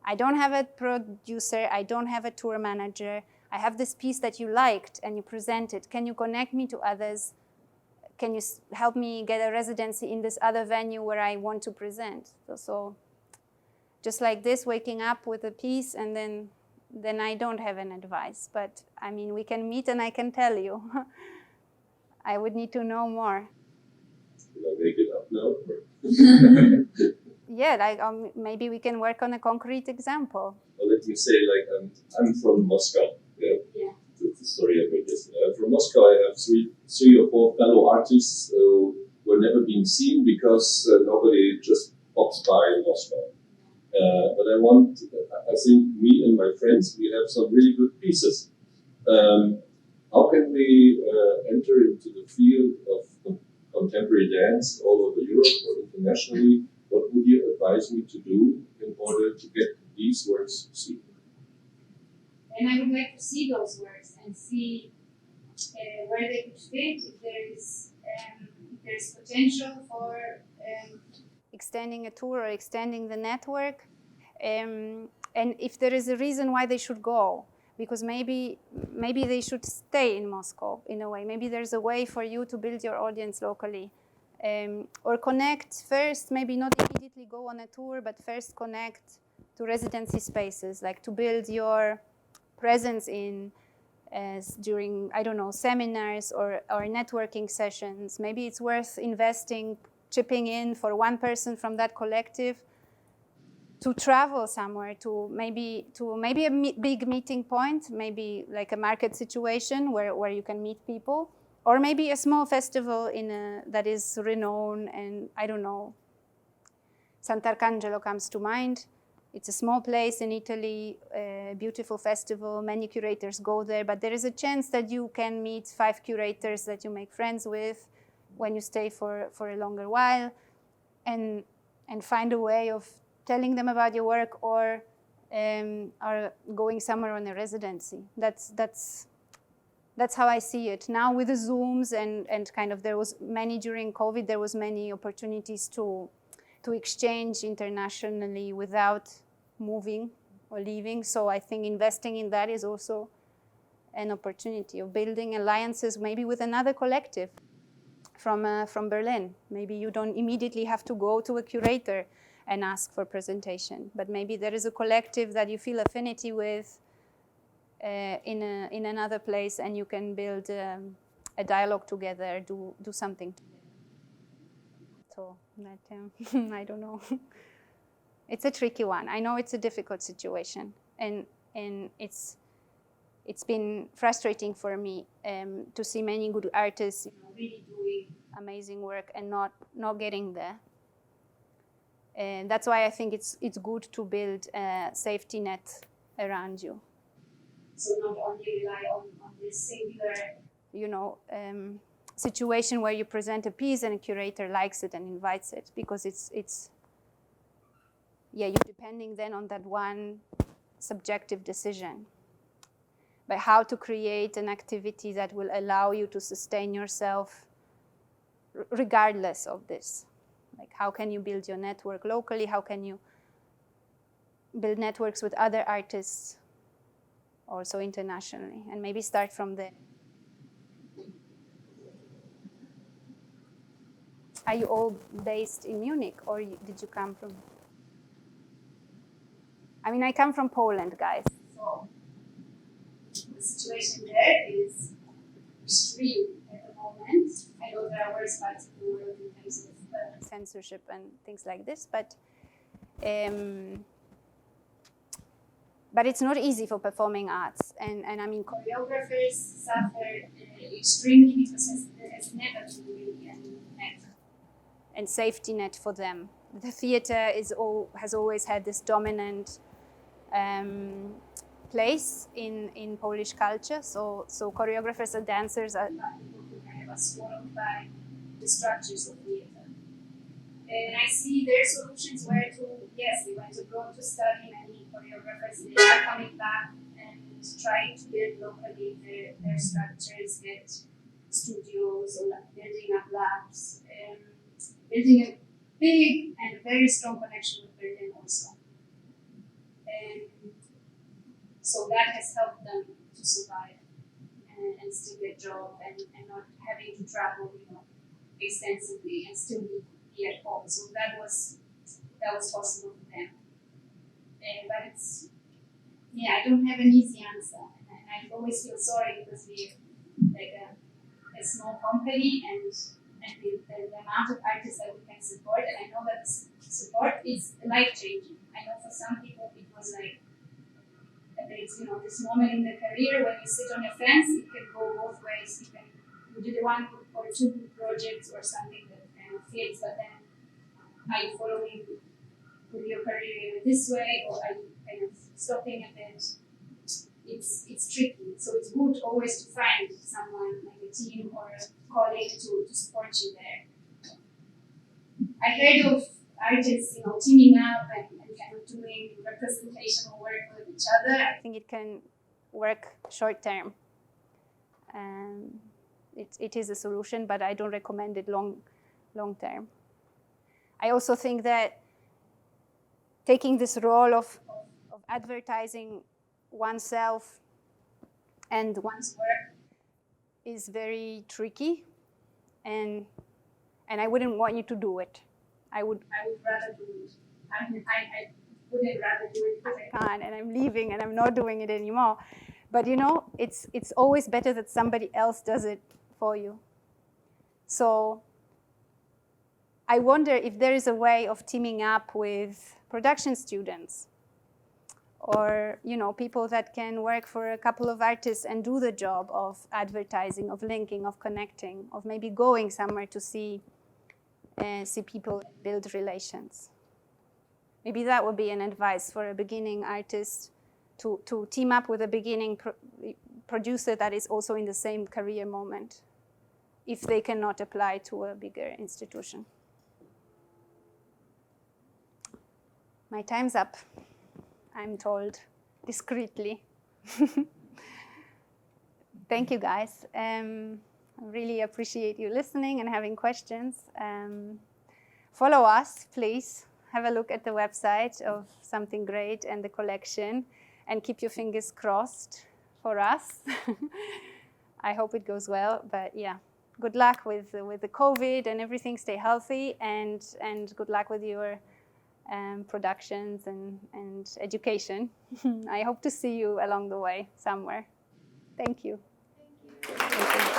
I don't have a producer, I don't have a tour manager, I have this piece that you liked and you presented. Can you connect me to others? Can you help me get a residency in this other venue where I want to present? So just like this, waking up with a piece, and then I don't have an advice. But I mean, we can meet and I can tell you. I would need to know more. Will I make it up now? Yeah, like maybe we can work on a concrete example. Well, let me say, like, I'm from Moscow. Yeah. That's the story I made yesterday. From Moscow, I have three or four fellow artists who were never being seen because nobody just pops by in Moscow. But I think me and my friends, we have some really good pieces. How can we enter into the field of contemporary dance all over Europe or internationally? What would you advise me to do in order to get these works seen? And I would like to see those works and see where they could fit, if there's potential for extending a tour or extending the network, and if there is a reason why they should go, because maybe they should stay in Moscow in a way. Maybe there's a way for you to build your audience locally, or connect first. Maybe not immediately go on a tour, but first connect to residency spaces, like to build your presence in during, I don't know, seminars or networking sessions. Maybe it's worth investing, chipping in for one person from that collective to travel somewhere to maybe a big meeting point, maybe like a market situation where you can meet people, or maybe a small festival that is renowned, and I don't know, Sant'Arcangelo comes to mind. It's a small place in Italy, a beautiful festival, many curators go there, but there is a chance that you can meet 5 curators that you make friends with when you stay for a longer while, and find a way of telling them about your work, or going somewhere on a residency. That's how I see it. Now with the Zooms and kind of, there was many during COVID, there was many opportunities to exchange internationally without moving or leaving. So I think investing in that is also an opportunity of building alliances, maybe with another collective from Berlin. Maybe you don't immediately have to go to a curator and ask for presentation, but maybe there is a collective that you feel affinity with in another place, and you can build a dialogue together, do something together. So that, I don't know. It's a tricky one. I know it's a difficult situation, and it's been frustrating for me to see many good artists, really doing amazing work and not getting there. And that's why I think it's good to build a safety net around you. So not only rely on this singular, situation where you present a piece and a curator likes it and invites it, because you're depending then on that one subjective decision. But how to create an activity that will allow you to sustain yourself regardless of this. Like, how can you build your network locally? How can you build networks with other artists, also internationally, and maybe start from there. Are you all based in Munich, or did you come from? I mean, I come from Poland, guys. So the situation there is extreme at the moment. I know there are worse parts of the world in terms of censorship and things like this, but it's not easy for performing arts, and I mean, choreographers suffer extremely because there has never been really any net and safety net for them. The theater has always had this dominant place in Polish culture. So choreographers and dancers are people who kind of swallowed by the structures of theater. And I see their solutions were to, yes, they went abroad to study, many choreographers, they are coming back and trying to build locally their structures, get studios or building up labs, building a big and very strong connection with Berlin also. So that has helped them to survive and still get a job and not having to travel, extensively and still be at home. So that was possible for them. But it's, I don't have an easy answer, and I always feel sorry because we're like a small company and the amount of artists that we can support, and I know that this support is life-changing. I know for some people it was like it's this moment in the career when you sit on your fence, it can go both ways. You did one or two good projects or something that kind of fits, but then are you following with your career this way, or are you kind of stopping a bit? It's tricky. So it's good always to find someone like a team or a colleague to support you there. I heard of artists, teaming up and kind of doing representational work with each other. I think it can work short term. It is a solution, but I don't recommend it long term. I also think that taking this role of advertising oneself and one's work is very tricky, and I wouldn't want you to do it. I would rather do it. I wouldn't rather do it because I can't, and I'm leaving and I'm not doing it anymore. But it's always better that somebody else does it for you. So I wonder if there is a way of teaming up with production students, or people that can work for a couple of artists and do the job of advertising, of linking, of connecting, of maybe going somewhere to see people build relations. Maybe that would be an advice for a beginning artist, to team up with a beginning producer that is also in the same career moment, if they cannot apply to a bigger institution. My time's up, I'm told discreetly. Thank you, guys. I really appreciate you listening and having questions. Follow us, please. Have a look at the website of Something Great and the collection, and keep your fingers crossed for us. I hope it goes well, but yeah, good luck with the COVID and everything. Stay healthy, and good luck with your productions and education. I hope to see you along the way somewhere. Thank you. Thank you.